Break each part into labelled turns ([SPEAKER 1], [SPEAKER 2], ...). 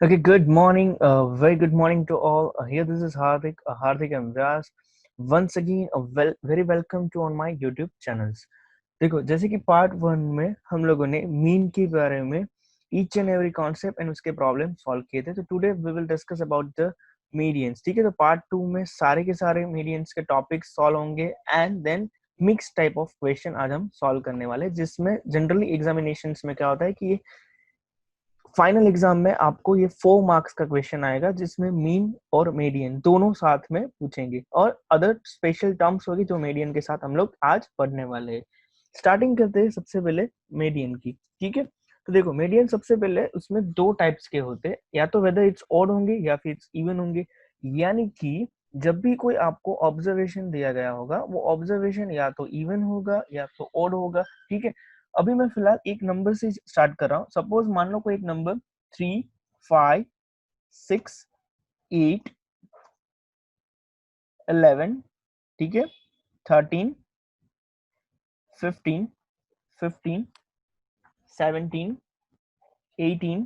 [SPEAKER 1] Okay, good morning. Very good morning to all. Here, this is Hardik and Vyas. Once again, very welcome to on my YouTube channels. देखो, जैसे कि part one में हम लोगों ने mean के बारे में each and every concept and उसके प्रॉब्लम सॉल्व किए थे। तो today we will discuss about the medians. ठीक है, तो पार्ट टू में सारे के सारे मीडियंस के टॉपिक्स सॉल्व होंगे and then mix type of question आज हम सॉल्व करने वाले, जिसमें जनरली एग्जामिनेशंस में क्या होता है कि फाइनल एग्जाम में आपको ये 4 मार्क्स का क्वेश्चन आएगा, जिसमें मीन और मीडियन दोनों साथ में पूछेंगे और अदर स्पेशल टर्म्स होगी जो मीडियन के साथ हम लोग आज पढ़ने वाले हैं। स्टार्टिंग करते हैं सबसे पहले मीडियन की। ठीक है, तो देखो मीडियन सबसे पहले उसमें दो टाइप्स के होते हैं, या तो वेदर इट्स ऑड होंगे या फिर इट्स इवन होंगे। यानी कि जब भी कोई आपको ऑब्जर्वेशन दिया गया होगा, वो ऑब्जर्वेशन या तो इवन होगा या तो ऑड होगा। ठीक है, अभी मैं फिलहाल एक नंबर से स्टार्ट कर रहा हूँ। सपोज मान लो कोई एक नंबर 3, 5, 6, 8, 11, ठीक है, 13, 15, 15, 17, 18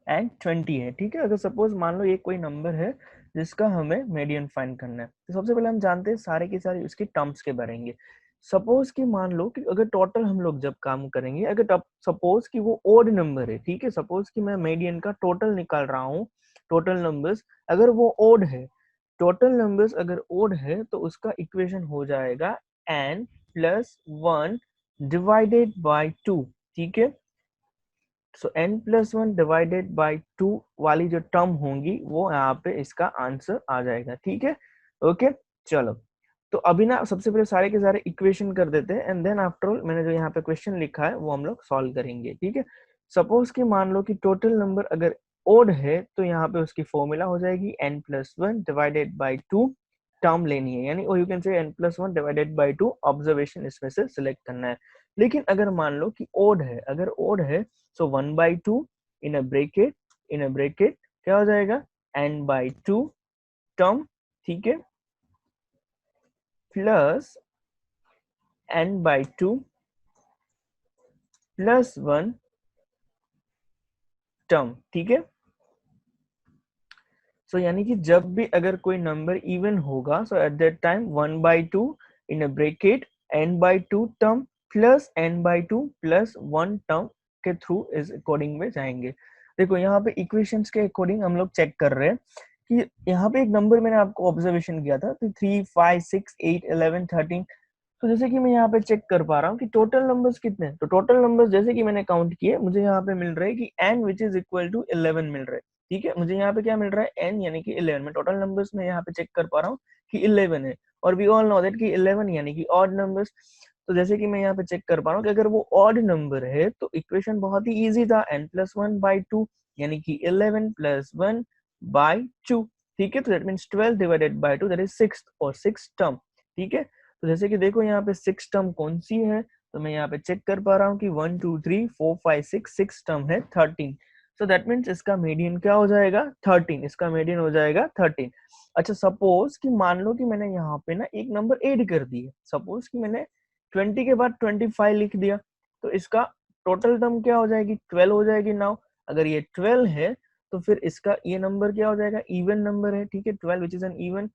[SPEAKER 1] एंड 20 है। ठीक है, अगर सपोज मान लो ये कोई नंबर है जिसका हमें मीडियन फाइंड करना है, तो सबसे पहले हम जानते हैं सारे के सारे उसके टर्म्स के भरेंगे। सपोज कि मान लो कि अगर टोटल हम लोग जब काम करेंगे, अगर सपोज कि वो ओड नंबर है, ठीक है, सपोज कि मैं मीडियन का टोटल निकाल रहा हूँ, टोटल नंबर्स अगर वो ओड है, टोटल नंबर्स अगर ओड है तो उसका इक्वेशन हो जाएगा n प्लस 1 डिवाइडेड बाई 2। ठीक है, सो n प्लस 1 डिवाइडेड बाई 2 वाली जो टर्म होंगी वो यहाँ पे इसका आंसर आ जाएगा। ठीक है, ओके, चलो। तो अभी ना सबसे पहले सारे के सारे इक्वेशन कर देते हैं एंड देन आफ्टर ऑल मैंने जो यहाँ पे क्वेश्चन लिखा है वो हम लोग सॉल्व करेंगे। ठीक है, सपोज कि मान लो कि टोटल नंबर अगर ओड है तो यहाँ पे उसकी फॉर्मूला हो जाएगी n plus 1 divided by 2, term लेनी है, यानी और यू कैन से n plus 1 divided by 2, observation इसमें से सिलेक्ट करना है। लेकिन अगर मान लो कि ओड है, अगर ओड है सो 1/2 इन अ ब्रेकेट, क्या हो जाएगा n/2 टर्म, ठीक है, प्लस n/2 प्लस 1 टर्म। ठीक है, सो यानी कि जब भी अगर कोई नंबर इवन होगा so at that time 1/2 in a bracket n/2 term plus n/2 plus 1 term के थ्रू इस अकॉर्डिंग में जाएंगे। देखो यहाँ पे इक्वेशंस के अकॉर्डिंग हम लोग चेक कर रहे हैं कि यहाँ पे एक नंबर मैंने आपको ऑब्जर्वेशन किया था, तो 3, 5, 6, 8, 11, 13। तो जैसे कि मैं यहाँ पे चेक कर पा रहा हूँ कि टोटल नंबर्स कितने हैं, तो टोटल नंबर्स जैसे कि मैंने काउंट किए, मुझे यहाँ पे मिल रहा है कि n which is equal to 11 मिल रहा है। ठीक है, मुझे यहाँ पे क्या मिल रहा है n यानी कि 11 में टोटल नंबर्स में यहाँ पे चेक कर पा रहा हूँ कि 11 है, और वी ऑल नो दैट कि 11 यानी कि ऑड नंबर्स। तो जैसे कि मैं यहाँ पे चेक कर पा रहा हूँ कि अगर वो ऑड नंबर है तो इक्वेशन बहुत ही इजी था, n प्लस 1/2 यानी कि 11 प्लस 1/2। ठीक है, तो that means 12 divided by 2, that is 6 और 6 टर्म। ठीक है, तो जैसे कि देखो यहाँ पे 6 टर्म कौन सी है, तो मैं यहाँ पे चेक कर पा रहा हूँ कि 1 2 3 4 5 6 टर्म है 13। सो दैट मीन्स इसका मीडियन क्या हो जाएगा 13, इसका मीडियन हो जाएगा 13। अच्छा, सपोज कि मान लो कि मैंने यहाँ पे ना एक नंबर ऐड कर दिया, सपोज कि मैंने 20 के बाद 25 लिख दिया, तो इसका टोटल टर्म क्या हो जाएगी 12 हो जाएगी। नाउ अगर ये 12 है तो फिर इसका ये नंबर क्या हो जाएगा, इवन नंबर है। ठीक है, 12 विच इज एन इवन।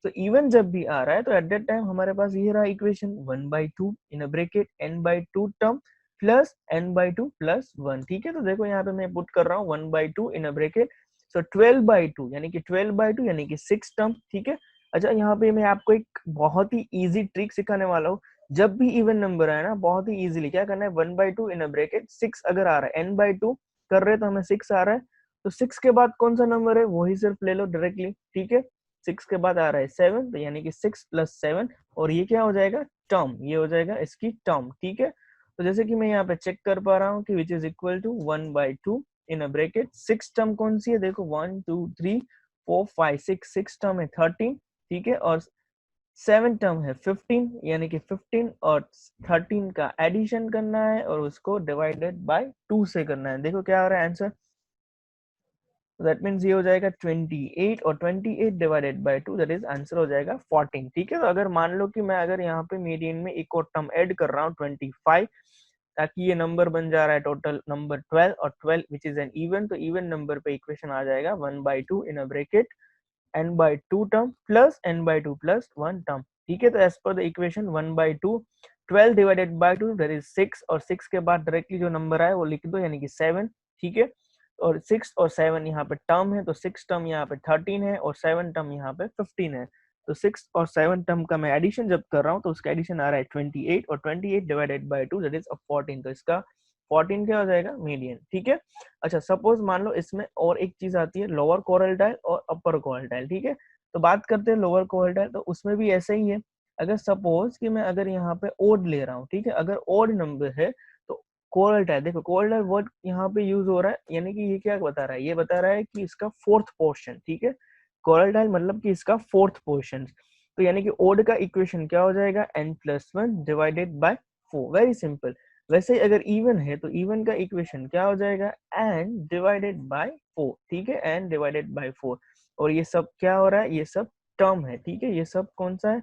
[SPEAKER 1] तो इवन जब भी आ रहा है तो एट दैट टाइम हमारे पास ये रहा equation 1/2 in a bracket n/2 term plus n/2 plus 1। ठीक है, तो देखो यहाँ पे मैं पुट कर रहा हूँ 1/2 इन अ ब्रैकेट, सो 12/2 यानी कि 12/2 यानी कि 6 टर्म। ठीक है, अच्छा यहाँ पे मैं आपको एक बहुत ही इजी ट्रिक सिखाने वाला हूँ। जब भी इवन नंबर आए ना, बहुत ही इजीली क्या करना है, 1/2 इन अ ब्रैकेट 6 अगर आ रहा है, n/2 कर रहे तो हमें 6 आ रहा है, तो 6 के बाद कौन सा नंबर है वही सिर्फ ले लो डायरेक्टली। ठीक है, 6 के बाद आ रहा है 7, तो यानी कि 6 प्लस 7, और ये क्या हो जाएगा टर्म, ये हो जाएगा इसकी टर्म। ठीक है, तो जैसे कि मैं यहाँ पे चेक कर पा रहा हूँ कि which is equal to 1/2 in a bracket 6 term कौन सी है, देखो 1 2 3 4 5 6 टर्म है 13। ठीक है, और 7 टर्म है 15, यानी कि 15 और 13 का एडिशन करना है और उसको डिवाइडेड बाय 2 से करना है। देखो क्या आ रहा है आंसर, दैट मीन्स ये हो जाएगा 28, और 28 divided by 2 that is answer हो जाएगा 14। ठीक है, तो अगर मान लो कि मैं अगर यहाँ पे मीडियन में एक और टर्म ऐड कर रहा हूँ 25, ताकि ये नंबर बन जा रहा है टोटल नंबर 12 और 12 विच इज एन इवन, तो इवन नंबर पे इक्वेशन आ जाएगा 1/2 in a bracket n/2 term plus n/2 plus 1 term. ठीक है, तो as per the equation 1/2 12 divided by 2 that is 6, और 6 के बाद डायरेक्टली जो नंबर आए वो लिख दो यानी कि 7। ठीक है, और 6 और 7 यहाँ पे टर्म है, तो 6 टर्म यहाँ पे 13 है और 7 टर्म यहाँ पे 15 है। तो 6 और 7 टर्म का मैं एडिशन जब कर रहा हूँ तो उसका एडिशन आ रहा है 28, और 28 डिवाइडेड बाय 2 दैट इज 14, तो इसका 14 क्या हो जाएगा, मीडियन। ठीक है, अच्छा सपोज मान लो इसमें और एक चीज आती है लोअर क्वार्टाइल और अपर क्वार्टाइल। ठीक है, तो बात करते हैं लोअर क्वार्टाइल, तो उसमें भी ऐसा ही है। अगर सपोज कि मैं अगर यहाँ पे ओड ले रहा हूँ, ठीक है, अगर ओड नंबर है तो क्वार्टाइल, देखो क्वार्टाइल वर्ड यहाँ पे यूज हो रहा है, यानी कि ये क्या बता रहा है, ये बता रहा है कि इसका फोर्थ पोर्शन। ठीक है, क्वार्टाइल मतलब कि इसका फोर्थ पोर्शन, तो यानी कि ओड का इक्वेशन क्या हो जाएगा, n+1 divided by 4, very simple. वैसे ही अगर इवन है तो इवन का इक्वेशन क्या हो जाएगा, n डिवाइडेड बाय 4। ठीक है, n डिवाइडेड बाय 4, और ये सब क्या हो रहा है, ये सब टर्म है। ठीक है, ये सब कौन सा है,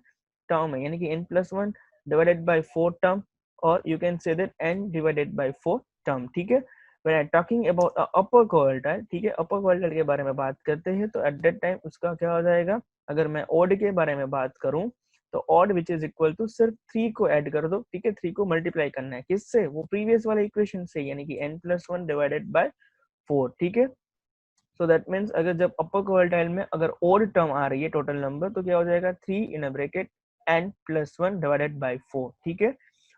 [SPEAKER 1] टर्म है, यानी कि n+1 डिवाइडेड बाय 4 टर्म, और you can say that n divided by 4 term. ठीक है, when I talking about upper quartile, ठीक है, अपर क्वार्टाइल के बारे में बात करते हैं तो एट दैट टाइम उसका क्या हो जाएगा, अगर मैं ओड के बारे में बात करूं तो odd which is equal to सिर्फ 3 को ऐड कर दो। ठीक है, 3 को मल्टीप्लाई करना है किससे, वो प्रीवियस वाले इक्वेशन से, यानी कि n+1 डिवाइडेड बाय 4। ठीक है, सो दैट मीन्स अगर जब अपर क्वार्टाइल में अगर ओड टर्म आ रही है टोटल नंबर तो क्या हो जाएगा, 3 in a bracket n+1 divided by 4। ठीक है,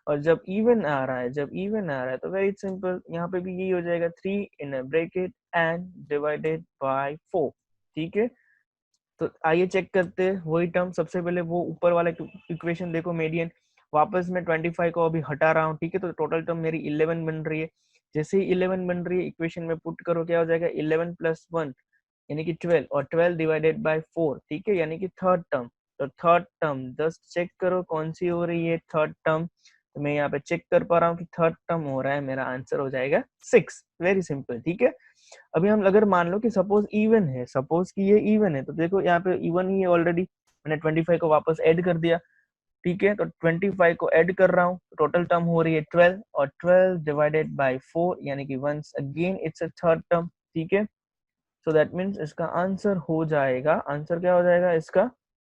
[SPEAKER 1] और जब इवन आ रहा है, जब इवन आ रहा है तो वेरी सिंपल, यहाँ पे भी यही हो जाएगा, 3 in a bracket n divided by 4। ठीक है, तो आइए चेक करते हैं वही टर्म। सबसे पहले वो ऊपर वाला इक्वेशन देखो, मीडियन, वापस मैं 25 को अभी हटा रहा हूँ। ठीक है, तो टोटल टर्म मेरी 11 बन रही है। जैसे ही 11 बन रही है इक्वेशन में पुट करो, क्या हो जाएगा, 11 प्लस 1 यानी कि 12, और 12 डिवाइडेड बाय 4। ठीक है, यानी कि थर्ड टर्म। तो थर्ड टर्म जस्ट चेक करो कौन सी हो रही है थर्ड टर्म, तो मैं यहाँ पे चेक कर पा रहा हूँ कि थर्ड टर्म हो रहा है, मेरा आंसर हो जाएगा 6, वेरी सिंपल। ठीक है, अभी हम अगर मान लो कि सपोज इवन है, सपोज कि ये इवन है, तो देखो यहाँ पे इवन ही है ऑलरेडी, मैंने 25 को वापस ऐड कर दिया। ठीक है, तो 25 को ऐड कर रहा हूँ, टोटल टर्म हो रही है 12, और 12 डिवाइडेड बाय 4 यानी कि once again it's a third term. ठीक है, सो दैट मीन्स इसका आंसर हो जाएगा, आंसर क्या हो जाएगा इसका,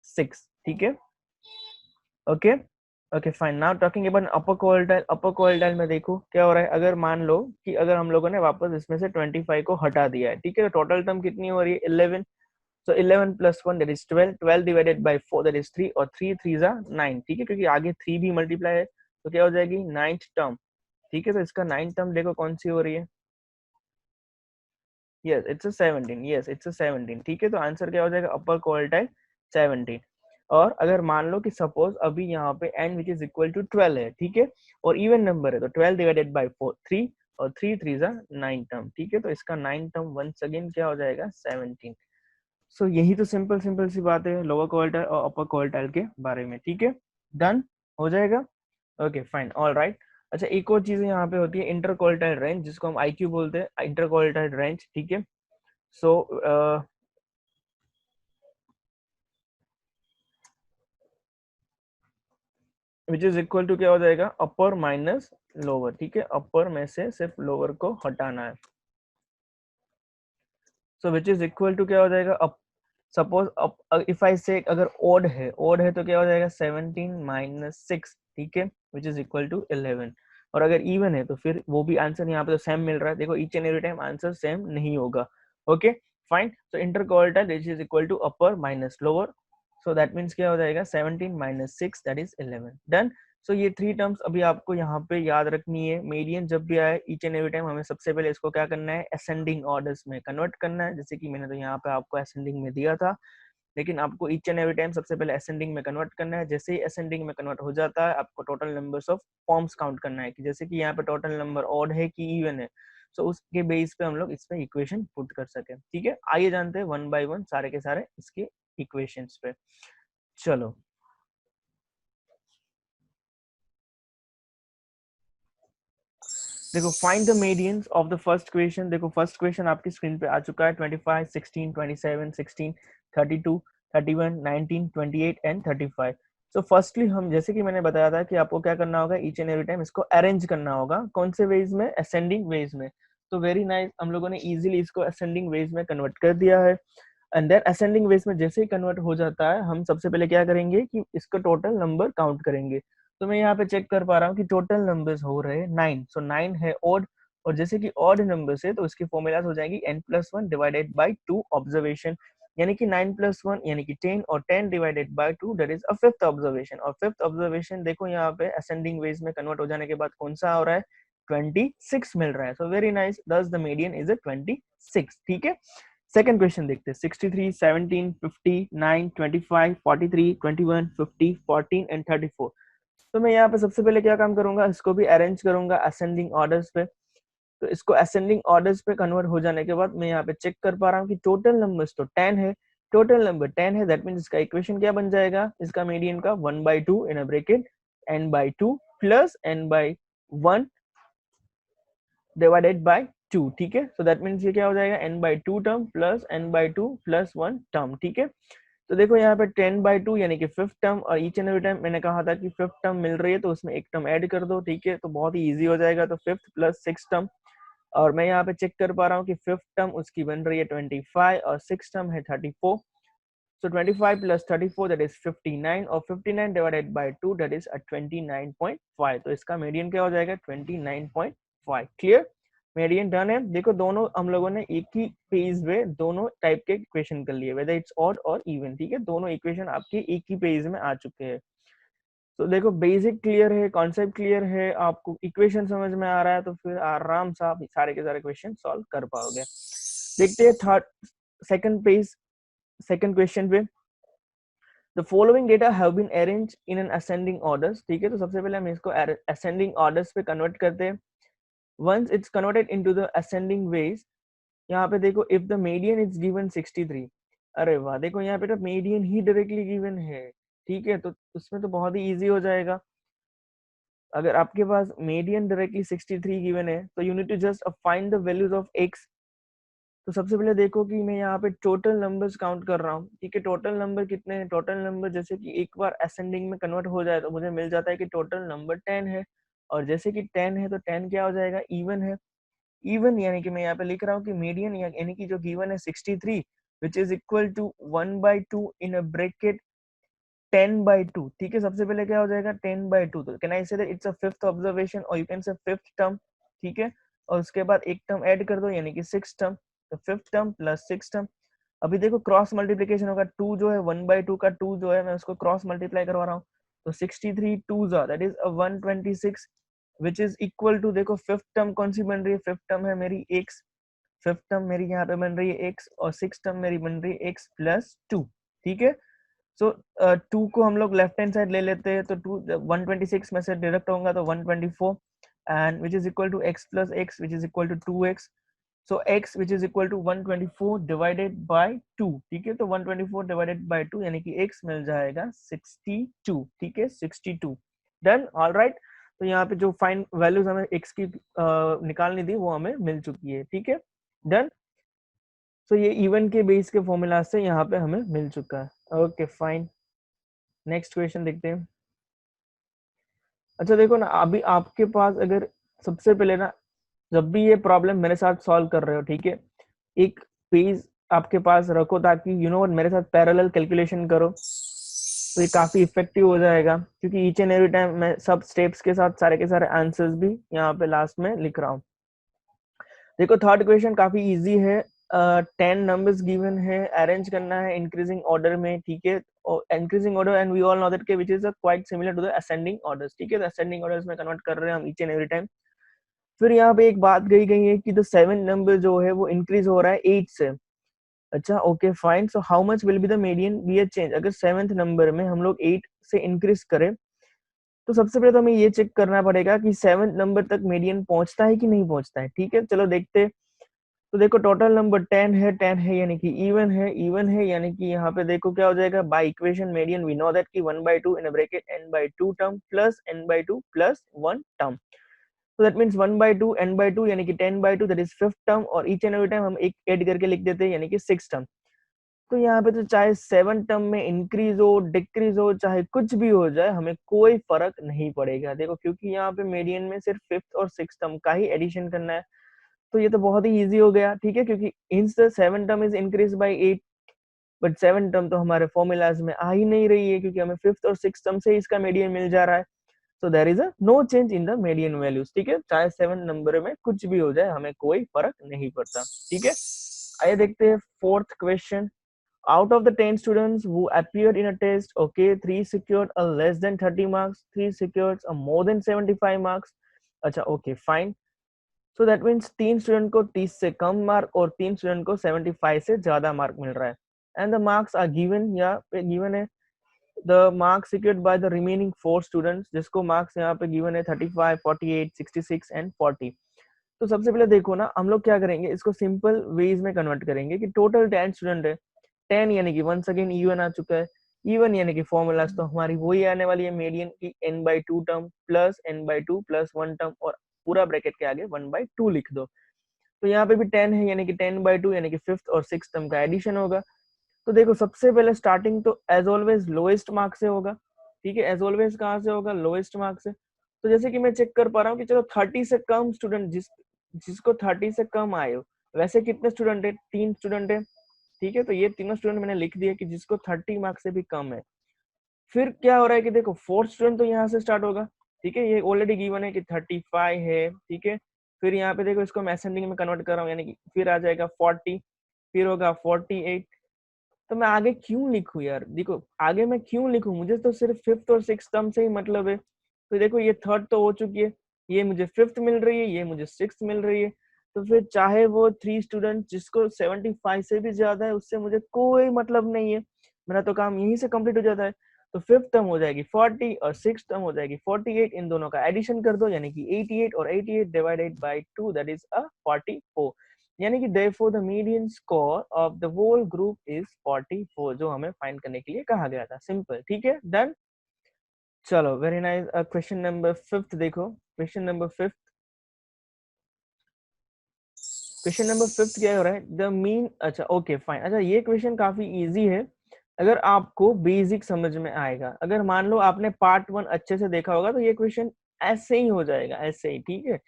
[SPEAKER 1] 6। ठीक है, okay okay fine. Now talking about upper quartile, upper quartile में देखो क्या हो रहा है, अगर मान लो कि अगर हम लोगों ने वापस इसमें से 25 को हटा दिया है। ठीक है, तो टोटल टर्म कितनी हो रही है, 11, सो 11 plus 1 that is 12, 12 divided by 4 that is 3, और 3 3 जा 9। ठीक है, क्योंकि आगे 3 भी मल्टीप्लाई है तो क्या हो जाएगी, 9th टर्म। ठीक है, तो इसका 9th टर्म देखो कौन सी हो रही है, yes it's a 17, yes it's a 17। ठीक है, तो आंसर क्या हो जाएगा, अपर क्वार्टाइल 17। और अगर मान लो कि सपोज अभी यहाँ पे n which is equal to 12 है। ठीक है, और इवन नंबर है तो 12 डिवाइडेड बाय 4 3, और 3 3 जा 9 टर्म। ठीक है, तो इसका 9 टर्म वंस अगेन क्या हो जाएगा, 17। सो यही तो सिंपल सिंपल सी बात है लोअर क्वार्टाइल और अपर क्वार्टाइल के बारे में। ठीक है, डन हो जाएगा, ओके फाइन, ऑल राइट। अच्छा एक और चीज यहाँ पे होती है इंटर क्वार्टाइल रेंज, जिसको हम IQ बोलते हैं, इंटर क्वार्टाइल रेंज। ठीक है, सो विच इज इक्वल टू क्या हो जाएगा, अपर माइनस लोअर। ठीक है, अपर में से सिर्फ लोअर को हटाना है, सो विच इज इक्वल टू क्या हो जाएगा, अप सपोज इफ आई से अगर ओड है, ओड है तो क्या हो जाएगा 17 माइनस 6। ठीक है, विच इज इक्वल टू 11, और अगर इवन है तो फिर वो भी आंसर यहाँ पे तो सेम मिल रहा है। देखो each and every time answer same नहीं होगा। Okay fine, so inter quartile which is equal to upper minus lower, so that means क्या हो जाएगा 17 minus 6 that is 11, done. So ये 3 टर्म्स अभी आपको यहाँ पे याद रखनी है। मीडियन जब भी आए ईच एंड एवरी टाइम हमें सबसे पहले इसको क्या करना है, असेंडिंग ऑर्डर्स में कन्वर्ट करना है, जैसे कि मैंने तो यहाँ पे आपको असेंडिंग में दिया था, लेकिन आपको ईच एंड एवरी टाइम सबसे पहले असेंडिंग में कन्वर्ट करना है। जैसे ही असेंडिंग में कन्वर्ट हो जाता है आपको total numbers of forms count करना है, कि जैसे कि यहाँ पे टोटल नंबर ऑड है कि इवन है, सो उसके बेस पे हम लोग इस पे इक्वेशन पुट कर सके। ठीक है, आइए जानते हैं वन बाय वन सारे के सारे इसके इक्वेशंस पे। चलो देखो, find the medians of the first question. देखो फर्स्ट क्वेश्चन आपकी स्क्रीन पे आ चुका है, 25 16 27 16 32 31 19 28 एंड 35। सो फर्स्टली हम जैसे कि मैंने बताया था कि आपको क्या करना होगा, ईच एंड एवरी टाइम इसको अरेंज करना होगा। कौन से वेज में? असेंडिंग वेज में। तो वेरी नाइस, हम लोगों ने इजीली इसको असेंडिंग वेज में कन्वर्ट कर दिया है। एंड देन असेंडिंग वेज में जैसे ही कन्वर्ट हो जाता है, हम सबसे पहले क्या करेंगे कि इसका टोटल नंबर काउंट करेंगे। तो मैं यहाँ पे चेक कर पा रहा हूँ कि टोटल नंबर्स हो रहे हैं 9। सो 9 है ऑड, और जैसे कि ऑड नंबर्स है तो इसकी फॉर्मूलाज हो जाएगी n+1 डिवाइडेड बाय 2 ऑब्जर्वेशन, यानी कि 9+1 यानी कि 10, और 10 divided by 2 that is a fifth observation. और फिफ्थ ऑब्जर्वेशन देखो यहाँ पे असेंडिंग वेज में कन्वर्ट हो जाने के बाद कौन सा हो रहा है? 26 मिल रहा है। सो वेरी नाइस, दस द मीडियन इज अ 26। ठीक है, सेकंड क्वेश्चन देखते हैं। 63, 17, 50, 9, 25, 43, 21, 50, 14 एंड 34। तो मैं यहाँ पे सबसे पहले क्या काम करूंगा, इसको भी अरेंज करूंगा असेंडिंग ऑर्डर्स पे। तो इसको असेंडिंग ऑर्डर्स पे कन्वर्ट हो जाने के बाद मैं यहाँ पे चेक कर पा रहा हूँ कि टोटल नंबर्स तो 10 है। टोटल नंबर 10 है, दैट मीन्स इसका इक्वेशन क्या बन जाएगा? इसका मीडियन का 1/2 in a bracket n/2 plus n/1 divided by 2। ठीक है, सो दैट मीन्स ये क्या हो जाएगा? n/2 term plus n/2 plus 1 term. ठीक है, तो देखो यहाँ पे 10/2 यानी कि फिफ्थ टर्म, और ईच एंड एवरी टाइम मैंने कहा था कि फिफ्थ टर्म मिल रही है तो उसमें एक टर्म ऐड कर दो। ठीक है, तो बहुत ही इजी हो जाएगा। तो फिफ्थ प्लस सिक्स टर्म, और मैं यहाँ पे चेक कर पा रहा हूँ कि फिफ्थ टर्म उसकी बन रही है 25 और सिक्स टर्म है 34। सो 25 प्लस 34 दैट इज 59, और 59 डिवाइडेड बाय 2 दैट इज 29.5। तो इसका मीडियन क्या हो जाएगा? 29.5। क्लियर, मीडियन डन है। देखो दोनों हम लोगों ने एक ही पेज में दोनों टाइप के इक्वेशन कर लिए, वेदर इट्स ऑड और इवन। ठीक है, दोनों इक्वेशन आपके एक ही पेज में आ चुके हैं। तो देखो बेसिक क्लियर है, कॉन्सेप्ट क्लियर है, आपको इक्वेशन समझ में आ रहा है, तो फिर आराम से आप सारे के सारे क्वेश्चन सॉल्व कर पाओगे। देखते हैं third second page, second question पे। The following data have been arranged in an ascending orders. ठीक है, तो सबसे पहले हम इसको असेंडिंग ऑर्डर्स पे कन्वर्ट करते हैं। Once it's converted into the ascending ways, यहाँ पे देखो if the median is given 63। अरे वाह, देखो यहाँ पे तो मीडियन ही डायरेक्टली गिवन है। ठीक है, तो उसमें तो बहुत ही इजी हो जाएगा। अगर आपके पास मीडियन डायरेक्टली 63 गिवन है तो you need to just find the values of x. तो सबसे पहले देखो कि मैं यहाँ पे टोटल नंबर्स काउंट कर रहा हूँ। ठीक है, टोटल नंबर कितने हैं? टोटल नंबर जैसे कि एक बार असेंडिंग में कन्वर्ट हो जाए तो मुझे मिल जाता है कि टोटल नंबर 10 है, और जैसे कि 10 है तो 10 क्या हो जाएगा? इवन है। इवन यानी कि मैं यहाँ पे लिख रहा हूँ कि मीडियन यानी कि जो गिवन है 63 which is equal to 1/2 in a bracket 10/2। ठीक है, सबसे पहले क्या हो जाएगा? 10/2। तो can I say that it's a fifth observation, और you can say fifth term. ठीक है, और उसके बाद एक टर्म ऐड कर दो यानी कि सिक्स टर्म। तो fifth term plus six term. अभी देखो क्रॉस मल्टीप्लीकेशन होगा, 2 जो है 1/2 का 2 जो है मैं उसको क्रॉस मल्टीप्लाई करवा रहा हूँ। तो 63 2 that is 126 which is equal to, देखो फिफ्थ टर्म कौन सी बन रही है? फिफ्थ टर्म है मेरी एक्स। फिफ्थ टर्म मेरी यहाँ पे बन रही है एक्स, और सिक्स टर्म मेरी बन रही है एक्स प्लस 2। ठीक है, सो 2 को हम लोग लेफ्ट हैंड साइड ले लेते हैं, तो 2 126 में से डिडक्ट होगा तो 124, and which is equal to x plus x which is equal to 2x। So x which is equal to 124 divided by 2। ठीक है, तो 124 डिवाइडेड बाय 2 यानी कि x मिल जाएगा 62। ठीक है, 62 डन। ऑल राइट, तो यहाँ पे जो फाइन वैल्यूज हमें x की निकालनी थी वो हमें मिल चुकी है। ठीक है, डन। सो ये इवन के बेस के फॉर्मूला से यहाँ पे हमें मिल चुका है। ओके फाइन, नेक्स्ट क्वेश्चन देखते हैं। अच्छा देखो ना, अभी आपके पास अगर सबसे पहले ना, जब भी ये प्रॉब्लम मेरे साथ सॉल्व कर रहे हो, ठीक है, एक पेज आपके पास रखो ताकि यू नो मेरे साथ पैरेलल कैलकुलेशन करो, तो ये काफी इफेक्टिव हो जाएगा। क्योंकि ईच एंड एवरी टाइम मैं सब स्टेप्स के साथ सारे के सारे आंसर्स भी यहाँ पे लास्ट में लिख रहा हूँ। देखो थर्ड क्वेश्चन काफी इजी है। 10 नंबर्स गिवन है, अरेंज करना है इंक्रीजिंग ऑर्डर में। ठीक है, increasing order, and we all know that के which is quite similar to the ascending orders. ठीक है, तो असेंडिंग ऑर्डर्स में कन्वर्ट कर रहे हैं हम ईच एंड एवरी टाइम। फिर यहाँ पे एक बात कही गई है कि द सेवन नंबर जो है वो इंक्रीज हो रहा है 8 से। अच्छा okay fine, so how much will be the median be a change? अगर सेवेंथ नंबर में हम लोग 8 से इंक्रीज करें तो सबसे पहले तो हमें ये चेक करना पड़ेगा कि सेवेंथ नंबर तक मीडियन पहुंचता है कि नहीं पहुंचता है। ठीक है, चलो देखते हैं। तो देखो टोटल नंबर 10 है, 10 है यानी कि इवन है, इवन है यानी कि यहाँ पे देखो क्या हो जाएगा? By equation median we know that कि 1/2 in bracket n/2 term plus n/2 plus 1 term. तो दैट मींस 1/2 n/2 यानी कि 10/2 दैट इज फिफ्थ टर्म, और ईच एंड एवरी टाइम हम एक ऐड करके लिख देते हैं यानी कि सिक्स टर्म। तो यहाँ पे तो चाहे 7 टर्म में इंक्रीज हो, डिक्रीज हो, चाहे कुछ भी हो जाए, हमें कोई फर्क नहीं पड़ेगा। देखो क्योंकि यहाँ पे मीडियन में सिर्फ 5th और 6th टर्म का ही एडिशन करना है, तो ये तो बहुत ही इजी हो गया, ठीक है, क्योंकि इंस the 7 term is increase by 8, but 7 term तो हमारे फॉर्मूलाज में आ ही नहीं रही है, क्योंकि हमें 5th और 6th टर्म से इसका मीडियन मिल जा रहा है। So there is a no change in the median values, ठीक है, चाहे 7 नंबर में कुछ भी हो जाए, हमें कोई फर्क नहीं पड़ता, ठीक है। आइए देखते हैं fourth question. Out of the 10 students who appeared in a test, okay, 3 secured a less than 30 marks, 3 secured a more than 75 marks. अच्छा, okay, fine. So that means 3 student को 30 से कम मार्क और 3 स्टूडेंट को 75 से ज्यादा मार्क मिल रहा है। And the marks are given, या पे गिवन है the marks secured by the remaining 4 students, जिसको मार्क्स यहाँ पे गिवन है 35, 48, 66 एंड 40। तो सबसे पहले देखो ना, हम लोग क्या करेंगे, इसको सिंपल वेज में कन्वर्ट करेंगे कि टोटल 10 स्टूडेंट है, 10 यानी कि वंस अगेन इवन आ चुका है, इवन यानी कि फॉर्मूलाज तो हमारी वही आने वाली है, मीडियन की n/2 term plus n/2 plus 1 term, और पूरा ब्रैकेट के आगे 1/2 लिख दो। तो यहाँ पे भी 10 है, यानी कि 10/2 यानी कि 5th और 6th टर्म का एडिशन होगा। तो देखो सबसे पहले स्टार्टिंग तो एज ऑलवेज लोएस्ट मार्क से होगा, ठीक है, एज ऑलवेज कहाँ से होगा, लोएस्ट मार्क से। तो जैसे कि मैं चेक कर पा रहा हूँ कि चलो 30 से कम स्टूडेंट, जिसको 30 से कम आए हो, वैसे कितने स्टूडेंट है, 3 स्टूडेंट है, ठीक है। तो ये तीनों स्टूडेंट मैंने लिख दिया कि जिसको 30 मार्क्स से भी कम है। फिर क्या हो रहा है कि देखो फोर्थ स्टूडेंट तो यहाँ से स्टार्ट होगा, ठीक है, ये ऑलरेडी गिवन है कि 35 है, ठीक है। फिर यहाँ पे देखो इसको मैं असेंडिंग में कन्वर्ट कर रहा हूँ, यानी कि फिर आ जाएगा 40, फिर होगा 48। तो मैं आगे क्यों लिखूं यार, देखो आगे मैं क्यों लिखूं, मुझे तो सिर्फ 5th और 6th टर्म से ही मतलब है। तो देखो ये थर्ड तो हो चुकी है, ये मुझे 5th मिल रही है, ये मुझे 6th मिल रही है। तो फिर चाहे वो 3 स्टूडेंट जिसको 75 से भी ज्यादा है, उससे मुझे कोई मतलब नहीं है, मेरा तो काम यहीं से कंप्लीट हो जाता है। तो 5th टर्म हो जाएगी 40 और 6th टर्म हो जाएगी 48, इन दोनों का एडिशन कर दो, यानी कि 88, और 88 डिवाइडेड बाय 2 दैट इज 44, यानी कि therefore the median score of the whole group is 44, जो हमें फाइंड करने के लिए कहा गया था। सिंपल, ठीक है, डन। चलो very nice. Question number 5th देखो, question number 5th, question number 5th क्या हो रहा है, द मीन, अच्छा ओके फाइन। अच्छा ये क्वेश्चन काफी इजी है, अगर आपको बेसिक समझ में आएगा। अगर मान लो आपने पार्ट 1 अच्छे से देखा होगा, तो ये क्वेश्चन ऐसे ही हो जाएगा, ऐसे ही, ठीक है।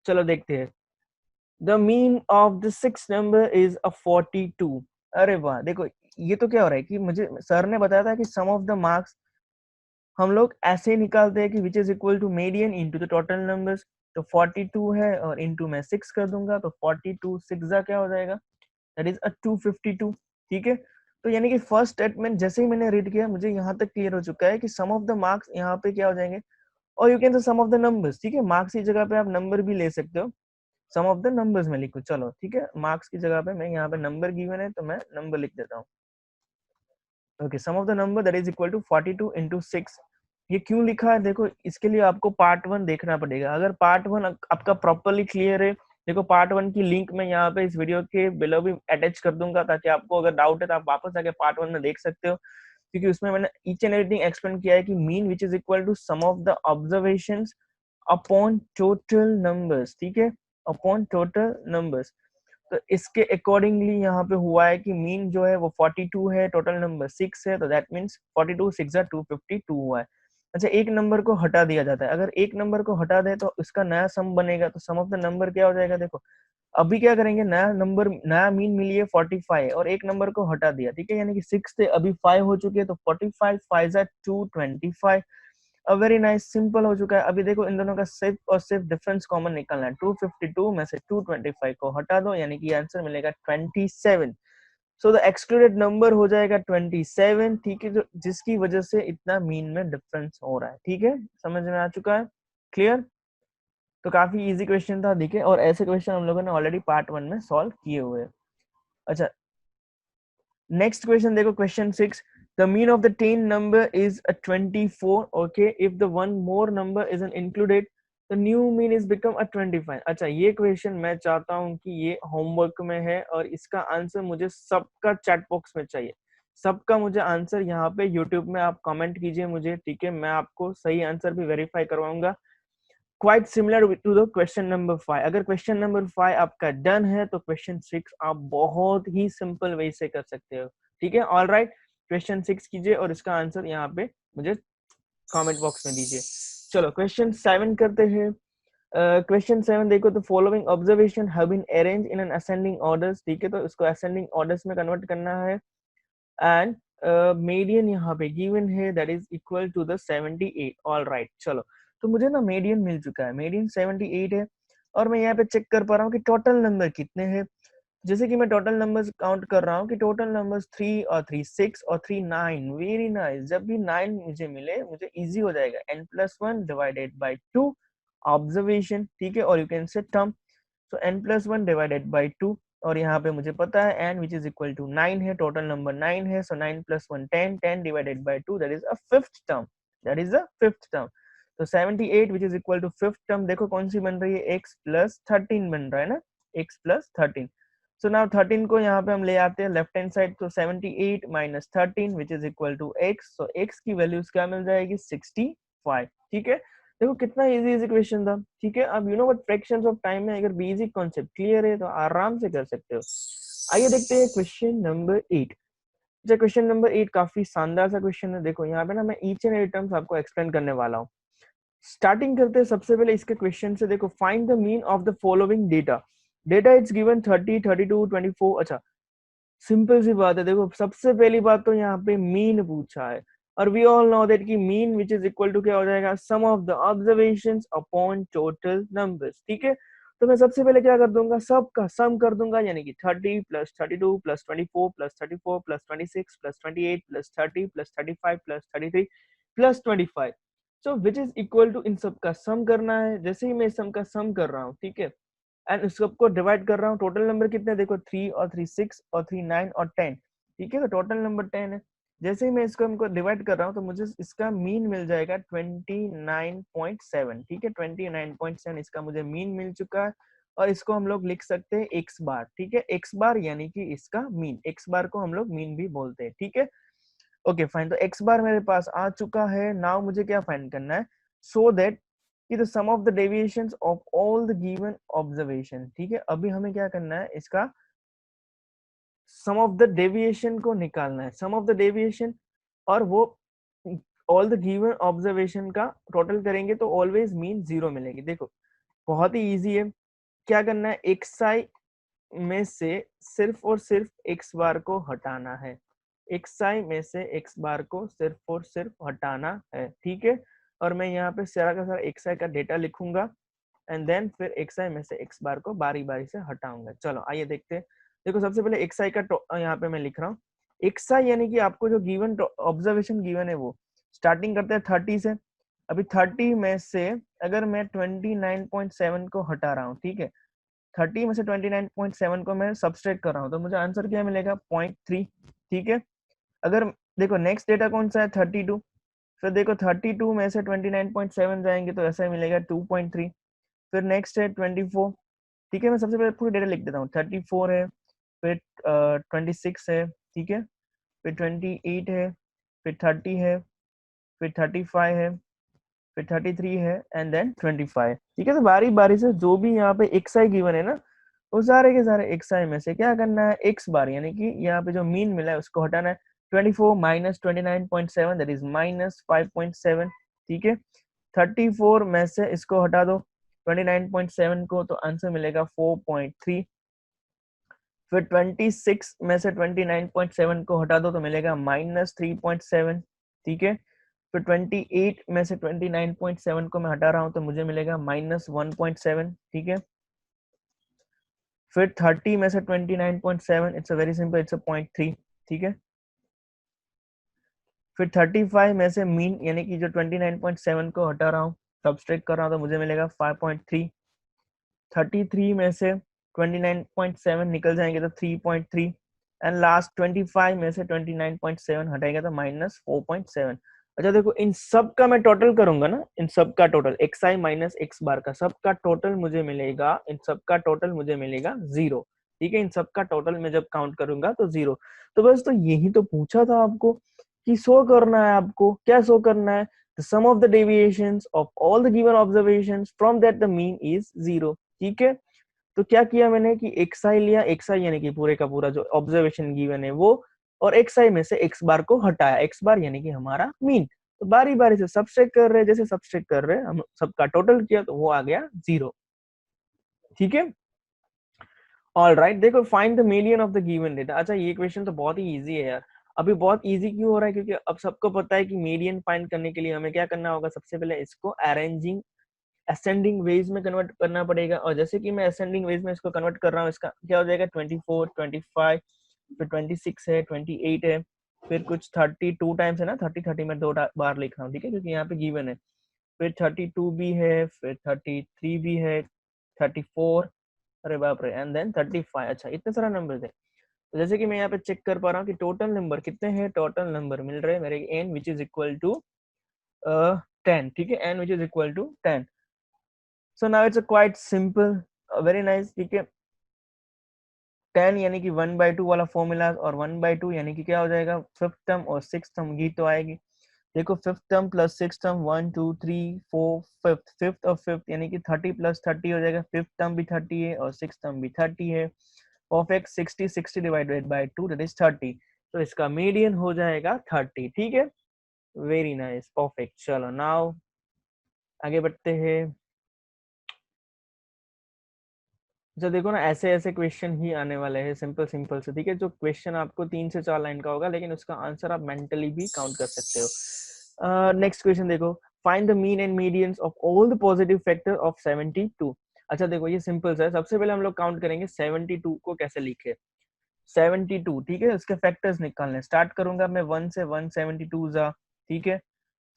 [SPEAKER 1] चलो देखते हैं। The mean of the sixth number is a 42। अरे वाह, देखो ये तो क्या हो रहा है कि मुझे सर ने बताया था कि सम ऑफ द मार्क्स हम लोग ऐसे ही निकालते हैं कि which is equal to median into the total numbers. तो 42 है और इनटू मैं 6 कर दूंगा, तो 42 6 क्या हो जाएगा, दैट इज अ 252, ठीक है। तो यानी कि फर्स्ट स्टेटमेंट जैसे ही मैंने रीड किया, मुझे यहाँ तक क्लियर हो चुका है कि सम ऑफ द मार्क्स यहाँ पे क्या हो जाएंगे, और यू कैन से सम ऑफ द नंबर्स, ठीक है, मार्क्स की जगह पे आप नंबर भी ले सकते हो, सम ऑफ द नंबर्स में लिखो। चलो ठीक है, मार्क्स की जगह पे मैं यहाँ पे नंबर गिवन है, तो मैं नंबर लिख देता हूँ। Okay, sum of the number that is equal to 42 into 6। ये क्यों लिखा है, देखो इसके लिए आपको पार्ट 1 देखना पड़ेगा। अगर पार्ट 1 आपका प्रॉपरली क्लियर है, देखो पार्ट 1 की लिंक मैं यहाँ पे इस वीडियो के बिलो भी अटैच कर दूंगा, ताकि आपको अगर डाउट है तो आप वापस जाके पार्ट 1 में देख सकते हो, क्योंकि उसमें मैंने ईच एंड एवरीथिंग एक्सप्लेन किया है कि mean which is equal to sum of the observations upon total numbers, ठीक है, अपॉन टोटल नंबर्स। तो इसके अकॉर्डिंगली यहाँ पे हुआ है कि मीन जो है वो 42 है, टोटल नंबर 6 है, तो दैट मींस 42 6 252 हुआ है। अच्छा एक नंबर को हटा दिया जाता है, अगर एक नंबर को हटा दे तो इसका नया सम बनेगा, तो सम ऑफ द नंबर क्या हो जाएगा, देखो अभी क्या करेंगे, नया नंबर, नया मीन मिली है 45 और एक नंबर को हटा दिया, ठीक है, यानी कि 6 थे अभी 5 हो चुके हैं, तो 45 5 225। अब वेरी नाइस, सिंपल हो चुका है। अभी देखो इन दोनों का सिर्फ और सिर्फ डिफरेंस कॉमन निकालना है, 252 में से 225 को हटा दो, यानी कि आंसर मिलेगा 27। सो द एक्सक्लूडेड नंबर हो जाएगा 27, ठीक है, जो जिसकी वजह से इतना मीन में डिफरेंस हो रहा है, ठीक है, समझ में आ चुका है, क्लियर। तो काफी इजी क्वेश्चन था, देखिए, और ऐसे क्वेश्चन हम लोगों ने ऑलरेडी पार्ट 1 में सॉल्व किए हुए हैं। अच्छा नेक्स्ट क्वेश्चन देखो, question 6, the mean of the 10 number is a 24, okay, if the one more number isn't included the new mean is become a 25। अच्छा ये क्वेश्चन मैं चाहता हूँ कि ये होमवर्क में है, और इसका आंसर मुझे सबका चैट बॉक्स में चाहिए, सबका मुझे आंसर यहाँ पे यूट्यूब में आप कमेंट कीजिए मुझे, ठीक है, मैं आपको सही आंसर भी वेरीफाई करवाऊंगा। Quite similar to the question number 5। अगर क्वेश्चन नंबर 5 आपका डन है तो क्वेश्चन 6 आप बहुत ही सिंपल वे से कर सकते हो। ठीक है, ऑल राइट, क्वेश्चन 6 कीजिए और इसका आंसर यहाँ पे मुझे कमेंट बॉक्स में दीजिए। चलो क्वेश्चन 7 करते हैं। क्वेश्चन 7 देखो, तो following observation have been arrange in an ascending orders. ठीक है, तो इसको असेंडिंग ऑर्डर्स में कन्वर्ट करना है एंड मीडियन यहाँ पे गिवन है that is equal to the 78। All right, चलो तो मुझे ना मीडियन मिल चुका है, मीडियन 78 है और मैं यहाँ पे चेक कर पा रहा हूँ कि टोटल नंबर कितने हैं। जैसे कि मैं टोटल नंबर्स काउंट कर रहा हूँ कि टोटल नंबर्स 3 और 3 6 और 3 9। वेरी नाइस, जब भी 9 मुझे मिले मुझे इजी हो जाएगा, n+1 डिवाइडेड बाय 2 ऑब्जर्वेशन। ठीक है, और you can say term, so n+1 divided by 2 और यहाँ पे मुझे पता है n which is equal to 9 है, टोटल नंबर 9 है, so 9+1 10, 10 divided by 2 that is a fifth term, that is a fifth term. तो 78 which is equal to fifth term देखो कौन सी बन रही है, x+13 बन रहा है ना, x+13। सो नाउ 13 को यहाँ पे हम ले आते हैं लेफ्ट हैंड साइड, तो 78 minus 13 which is equal to x, so x की वैल्यूज क्या मिल जाएगी, 65। ठीक है, देखो कितना इजी इजी क्वेश्चन था। ठीक है, अब you know what fractions of time में अगर बेसिक कॉन्सेप्ट क्लियर है तो आराम से कर सकते हो। आइए देखते हैं क्वेश्चन नंबर 8। अच्छा, क्वेश्चन नंबर 8 काफी शानदार सा क्वेश्चन है। देखो यहाँ पे ना मैं ईच एंड एवरी टर्म्स आपको एक्सप्लेन करने वाला हूँ। स्टार्टिंग करते हैं सबसे पहले इसके क्वेश्चन से। देखो, find the mean of the following data. Data it's given 30, 32, 24। अच्छा, सिंपल सी बात है। देखो सबसे पहली बात तो यहाँ पे मीन पूछा है और वी ऑल नो दैट कि mean which is equal to क्या हो जाएगा, sum of the observations upon total numbers. ठीक है, तो मैं सबसे पहले क्या कर दूंगा, सबका सम कर दूंगा, यानी कि 30 plus 32 plus 24 plus 34 plus 26 plus 28 plus 30 plus 35 plus 33 plus 25। So which is equal to, इन सब का सम करना है। जैसे ही मैं इस सम का सम कर रहा हूँ, ठीक है, एंड इस सबको डिवाइड कर रहा हूँ, टोटल नंबर कितने, देखो 3 और 3 6 और 3 9 और 10। ठीक है, तो टोटल नंबर 10 है। जैसे ही मैं इसको हमको डिवाइड कर रहा हूँ तो मुझे इसका मीन मिल जाएगा 29.7। ठीक है, 29.7 इसका मुझे मीन मिल चुका है और इसको हम लोग लिख सकते हैं एक्स बार। ठीक है, एक्स बार यानी कि इसका मीन, एक्स बार को हम लोग मीन भी बोलते हैं। ठीक है, ओके फाइन, तो एक्स बार मेरे पास आ चुका है। नाउ मुझे क्या फाइंड करना है, सो दैट कि the sum of the deviations of all the given observation. ठीक है, अभी हमें क्या करना है, इसका सम ऑफ द डेविएशन को निकालना है, सम ऑफ द डेविएशन, और वो ऑल द गिवन ऑब्जर्वेशन का टोटल करेंगे तो ऑलवेज मीन 0 मिलेगी। देखो बहुत ही इजी है, क्या करना है, एक्स आई में से सिर्फ और सिर्फ एक्स बार को हटाना है, एक्स आई में से एक्स बार को सिर्फ और सिर्फ हटाना है। ठीक है, और मैं यहाँ पे सारा का सारा एक्स आई का डेटा लिखूंगा एंड देन फिर एक्स आई में से एक्स बार को बारी बारी से हटाऊंगा। चलो आइए देखते हैं। देखो सबसे पहले एक्स आई का यहाँ पे मैं लिख रहा हूँ, एक्स आई यानी कि आपको जो गिवन ऑब्जर्वेशन गिवन है वो स्टार्टिंग करते हैं 30 से। अभी 30 में से अगर मैं 29.7 को हटा रहा हूँ, ठीक है, 30 में से 29.7 को मैं सबट्रैक्ट कर रहा हूँ तो मुझे आंसर क्या मिलेगा, 0.3। ठीक है, अगर देखो नेक्स्ट डेटा कौन सा है, 32, फिर देखो 32 में से 29.7 जाएंगे तो ऐसा मिलेगा 2.3। फिर नेक्स्ट है 24। ठीक है, मैं सबसे पहले पूरी डेटा लिख देता हूँ, 34 है, फिर 26 है, ठीक है, फिर 28 है, फिर 30 है, फिर 35 है, फिर 33 है एंड देन 25। ठीक है, तो बारी बारी से जो भी यहाँ पे एक्स आई गिवन है ना, वो सारे के सारे एक्स आई में से क्या करना है, एक्स बार यानी कि यहाँ पे जो मीन मिला है उसको हटाना है। 24 माइनस 29.7 दैट इज माइनस 5.7। ठीक है, 34 में से इसको हटा दो 29.7 को तो आंसर मिलेगा 4.3। फिर 26 में से 29.7 को हटा दो तो मिलेगा माइनस 3.7। ठीक है, फिर 28 में से 29.7 को मैं हटा रहा हूं तो मुझे मिलेगा माइनस 1.7। ठीक है, फिर 30 में से 29.7, it's a very simple, it's a 0.3। ठीक है, फिर 35 में से मीन यानी कि जो 29.7 को हटा रहा हूँ सबट्रैक्ट कर रहा हूँ तो मुझे मिलेगा 5.3। 33 में से 29.7 निकल जाएंगे तो 3.3 एंड लास्ट 25 में से 29.7 हटाएगा तो माइनस 4.7। अच्छा देखो इन सब का मैं टोटल करूंगा ना, इन सब का टोटल एक्स आई माइनस एक्स बार का सब का टोटल मुझे मिलेगा, इन सब का टोटल मुझे मिलेगा 0। ठीक है, इन सब का टोटल मैं जब काउंट करूंगा तो 0। तो बस तो यही तो पूछा था आपको कि शो करना है, आपको क्या शो करना है, the sum of the deviations of all the given observations from that the mean is 0। ठीक है, तो क्या किया मैंने कि xi लिया, xi यानी कि पूरे का पूरा जो ऑब्जर्वेशन गिवन है वो, और xi में से x बार को हटाया, x बार यानी कि हमारा मीन। तो बारी बारी से सब्सट्रैक्ट कर रहे हैं, जैसे सब्सट्रैक्ट कर रहे हैं हम सबका टोटल किया तो वो आ गया 0। ठीक है, ऑल राइट, देखो find the median of the given data. अच्छा ये क्वेश्चन तो बहुत ही इजी है यार। अभी बहुत इजी क्यों हो रहा है, क्योंकि अब सबको पता है कि मीडियन फाइंड करने के लिए हमें क्या करना होगा, सबसे पहले इसको अरेंजिंग असेंडिंग वेज में कन्वर्ट करना पड़ेगा। और जैसे कि मैं असेंडिंग वेज में इसको कन्वर्ट कर रहा हूँ, इसका क्या हो जाएगा 24 25, फिर 26 है, 28 है, फिर कुछ 32 टाइम्स है ना, 30 में 2 बार लिख रहा हूँ, ठीक है, क्योंकि यहाँ पे गिवन है। फिर 32 भी है, फिर 33 भी है, 34, अरे बाप रे, एंड देन 35। अच्छा इतने सारा नंबर है। तो जैसे कि मैं यहाँ पे चेक कर पा रहा हूँ कि टोटल नंबर कितने हैं, टोटल नंबर मिल रहे हैं मेरे n which is equal to 10। ठीक है, n which is equal to 10। So now it's a quite simple, very nice. ठीक है, 10 यानी कि 1/2 वाला फॉर्मूला, और 1/2 यानी कि क्या हो जाएगा, फिफ्थ टर्म और सिक्स टर्म ये तो आएगी। देखो fifth term plus six term 1 2 3 4 fifth, fifth और फिफ्थ यानी कि 30 प्लस 30 हो जाएगा। फिफ्थ टर्म भी 30 है और सिक्स टर्म भी 30 है। Perfect, 60 60 divided by 2 that is 30। तो इसका मीडियन हो जाएगा 30। ठीक है, वेरी नाइस, परफेक्ट। चलो नाउ आगे बढ़ते हैं। जो देखो ना, ऐसे ऐसे क्वेश्चन ही आने वाले हैं, सिंपल सिंपल से। ठीक है, जो क्वेश्चन आपको 3 से 4 लाइन का होगा, लेकिन उसका आंसर आप मेंटली भी काउंट कर सकते हो। नेक्स्ट क्वेश्चन देखो, find the mean and medians of all the positive factor of 72। अच्छा देखो ये सिंपल सा है। सबसे पहले हम लोग काउंट करेंगे 72 को कैसे लिखे। 72, ठीक है, उसके फैक्टर्स निकालने स्टार्ट करूंगा मैं 1 से, 172 जा। ठीक है,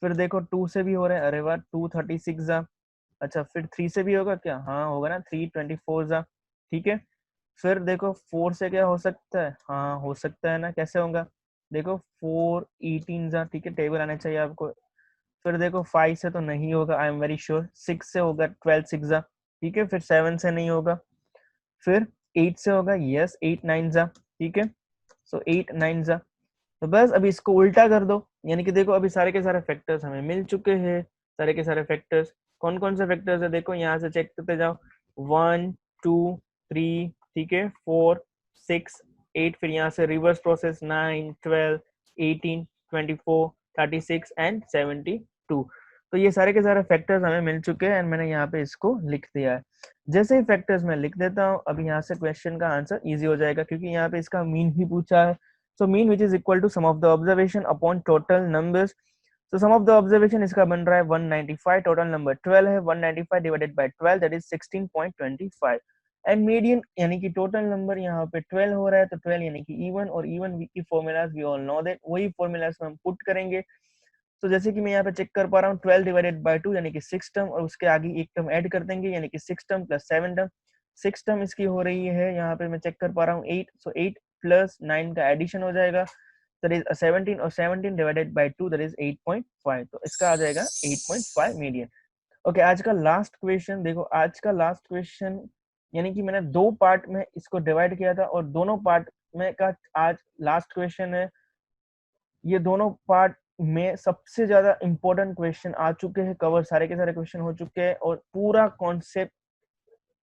[SPEAKER 1] फिर देखो 2 से भी हो रहे हैं, अरे वाह, 236 जा। अच्छा फिर 3 से भी होगा क्या, हाँ होगा ना, 324 जा। ठीक है, फिर देखो 4 से क्या हो सकता है, हाँ हो सकता है ना, कैसे होगा, देखो 418 जा। ठीक है, टेबल आना चाहिए आपको। फिर देखो 5 से तो नहीं होगा, आई एम वेरी श्योर। 6 से होगा, 12 6 जा। ठीक है, फिर 7 से नहीं होगा, फिर 8 से होगा, यस 8 9 जा। ठीक है, सो 8 9 जा। तो बस अभी इसको उल्टा कर दो, यानी कि देखो अभी सारे के सारे फैक्टर्स हमें मिल चुके हैं। सारे के सारे फैक्टर्स कौन कौन से फैक्टर्स है, देखो यहाँ से चेक करते जाओ। 1 2 3, ठीक है, 4 6 8, फिर यहाँ से रिवर्स प्रोसेस 9 12 18 24 36 एंड 72। तो ये सारे के सारे फैक्टर्स हमें मिल चुके हैं, एंड मैंने यहाँ पे इसको लिख दिया है। जैसे ही फैक्टर्स मैं लिख देता हूँ, अभी यहाँ से क्वेश्चन का आंसर इजी हो जाएगा, क्योंकि यहाँ पे इसका मीन ही पूछा है। So mean which is equal to sum of the observation upon total numbers. So sum of the observation इसका बन रहा है 195, total number 12 है, 195 divided by 12 that is 16.25। And median यानी कि टोटल नंबर यहाँ पे 12 हो रहा है, तो 12 यानी कि इवन, और इवन की formulas we all know that, वही फॉर्मूलाज हम पुट करेंगे। तो जैसे कि मैं यहाँ पे चेक कर पा रहा हूँ, 12 डिवाइडेड बाय 2 यानी कि 6 टर्म, और उसके आगे एक टर्म ऐड कर देंगे, यानी कि 6 टर्म प्लस 7 टर्म। 6 टर्म इसकी हो रही है, यहाँ पे मैं चेक कर पा रहा हूँ 8, सो 8 प्लस 9 का एडिशन हो जाएगा, दैट इज 17, और 17 डिवाइडेड बाय 2 दैट इज 8.5। तो इसका आ जाएगा 8.5 मीडियन। ओके, आज का लास्ट क्वेश्चन देखो। आज का लास्ट क्वेश्चन यानी कि मैंने 2 पार्ट में इसको डिवाइड किया था, और दोनों पार्ट में का आज लास्ट क्वेश्चन है। ये दोनों पार्ट में सबसे ज्यादा इंपॉर्टेंट क्वेश्चन आ चुके हैं, कवर सारे के सारे क्वेश्चन हो चुके हैं, और पूरा कॉन्सेप्ट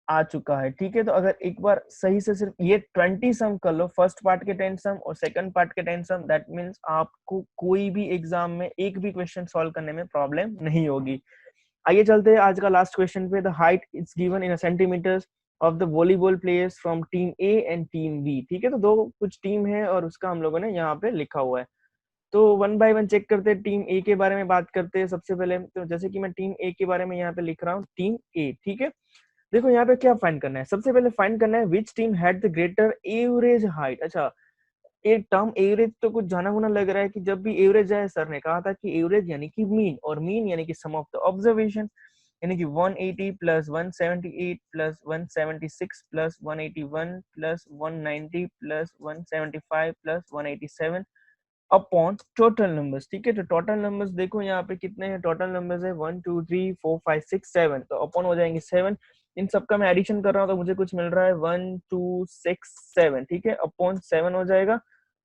[SPEAKER 1] आ चुका है। ठीक है, तो अगर एक बार सही से सिर्फ ये 20 सम कर लो, फर्स्ट पार्ट के 10 सम और सेकंड पार्ट के 10 सम, दैट मींस आपको कोई भी एग्जाम में एक भी क्वेश्चन सॉल्व करने में प्रॉब्लम नहीं होगी। आइए चलते हैं आज का लास्ट क्वेश्चन पे। The height is given in centimetres of the volleyball players from team A and team B. ठीक है, तो दो कुछ टीम है और उसका हम लोगों ने यहाँ पे लिखा हुआ है। तो वन बाय वन चेक करते हैं, टीम ए के बारे में बात करते हैं सबसे पहले। तो जैसे कि मैं टीम ए के बारे में यहाँ पे लिख रहा हूँ, टीम ए। ठीक है, देखो यहाँ पे क्या फाइंड करना है, सबसे पहले फाइंड करना है which team had the greater average height. अच्छा, एक टर्म एवरेज तो कुछ जाना गुना लग रहा है कि जब भी एवरेज है, सर ने कहा था कि एवरेज यानी कि मीन, और मीन यानी कि सम ऑफ द ऑब्जर्वेशन, यानी कि 180 plus 178 plus 176 plus 181 plus 190 plus 175 plus 187 upon total numbers. ठीक है, तो टोटल नंबर्स देखो यहाँ पे कितने हैं, टोटल नंबर्स है 1 2 3 4 5 6 7, तो अपॉन हो जाएंगे 7। इन सबका मैं एडिशन कर रहा हूँ तो मुझे कुछ मिल रहा है 1 2 6 7। ठीक है, अपॉन 7 हो जाएगा,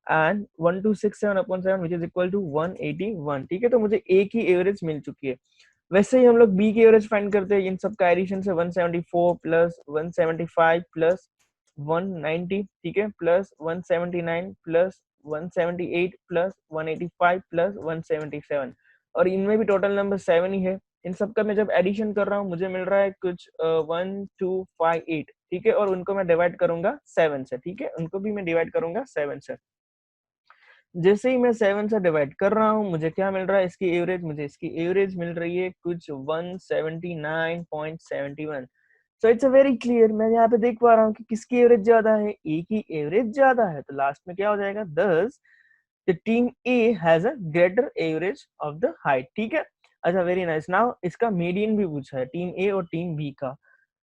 [SPEAKER 1] and 1267/7 which is equal to 181। ठीक है, तो मुझे ए की एवरेज मिल चुकी है। वैसे ही हम लोग बी की एवरेज फाइंड करते हैं इन सब का एडिशन से, 174 प्लस 175 प्लस 190, ठीक है, प्लस 179 प्लस 178 प्लस 185 प्लस 177, और इनमें भी टोटल नंबर 7 ही है। इन सब का मैं जब एडिशन कर रहा हूँ मुझे मिल रहा है कुछ 1258, ठीक है, और उनको मैं डिवाइड करूंगा 7 से। ठीक है, उनको भी मैं डिवाइड करूंगा 7 से। जैसे ही मैं 7 से डिवाइड कर रहा हूँ मुझे क्या मिल रहा है, इसकी एवरेज, मुझे इसकी एवरेज मिल रही है कुछ 179.71। So it's a very clear, मैं यहाँ पे देख पा रहा हूँ कि किसकी एवरेज ज्यादा है, ए की एवरेज ज्यादा है, तो लास्ट में क्या हो जाएगा, दस the team A has a greater average of the height. ठीक है, अच्छा, वेरी नाइस। नाउ इसका मीडियन भी पूछा है, टीम ए और टीम बी का।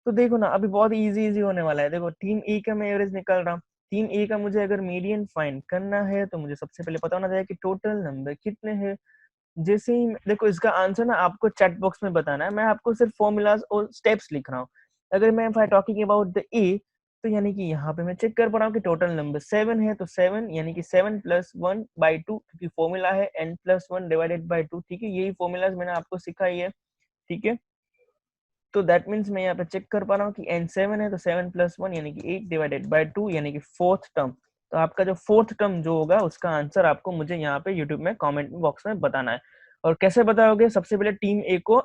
[SPEAKER 1] तो देखो ना, अभी बहुत इजी इजी होने वाला है। देखो, टीम ए का मैं एवरेज निकाल रहा हूँ। टीम ए का मुझे अगर मीडियन फाइंड करना है तो मुझे सबसे पहले पता होना चाहिए कि टोटल नंबर कितने हैं। जैसे ही देखो, इसका आंसर ना आपको चैट बॉक्स में बताना है, मैं आपको सिर्फ फॉर्मूलाज और स्टेप्स लिख रहा हूँ। अगर मैं फाइ टॉकिंग अबाउट द ए, तो यानी कि यहाँ पे मैं चेक कर पा रहा हूँ कि टोटल नंबर 7 है, तो 7 यानी कि 7 प्लस 1/2, क्योंकि फॉर्मूला है n+1 डिवाइडेड बाई 2। ठीक है, यही फॉर्मूलाज मैंने आपको सिखाई है। ठीक है, तो दैट मीन्स मैं यहाँ पे चेक कर पा रहा हूँ कि n7 है, तो 7 प्लस 1 यानी कि 8 डिवाइडेड बाई 2 यानी कि फोर्थ टर्म। तो आपका जो फोर्थ टर्म जो होगा उसका आंसर आपको मुझे यहाँ पे यूट्यूब में कमेंट बॉक्स में बताना है। और कैसे बताओगे, सबसे पहले टीम ए को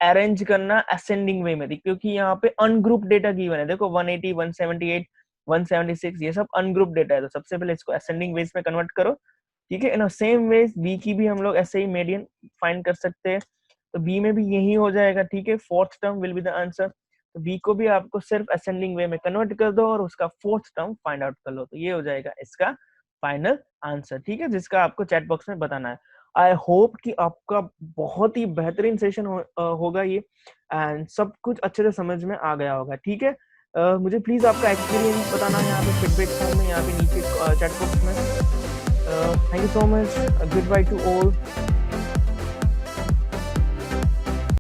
[SPEAKER 1] अरेंज करना असेंडिंग वे में, क्योंकि यहाँ पे अनग्रुप डेटा गिवन है। देखो 180, 178, 176 ये सब अनग्रुप डेटा है, तो सबसे पहले इसको असेंडिंग वेज में कन्वर्ट करो। ठीक है, इन सेम वेज बी की भी हम लोग ऐसे ही मीडियन फाइंड कर सकते हैं, तो बी में भी यही हो जाएगा। ठीक है, fourth term will be the answer. तो बी को भी आपको सिर्फ असेंडिंग वे में कन्वर्ट कर दो और उसका फोर्थ टर्म फाइंड आउट कर लो, तो ये हो जाएगा इसका फाइनल आंसर। ठीक है, जिसका आपको चैट बॉक्स में बताना है। आई होप कि आपका बहुत ही बेहतरीन सेशन होगा ये, एंड सब कुछ अच्छे से समझ में आ गया होगा। ठीक है, मुझे प्लीज आपका एक्सपीरियंस बताना है यहाँ पे फीडबैक फॉर्म में, यहाँ पे नीचे चैट बॉक्स में। Thank you so much, good by two all.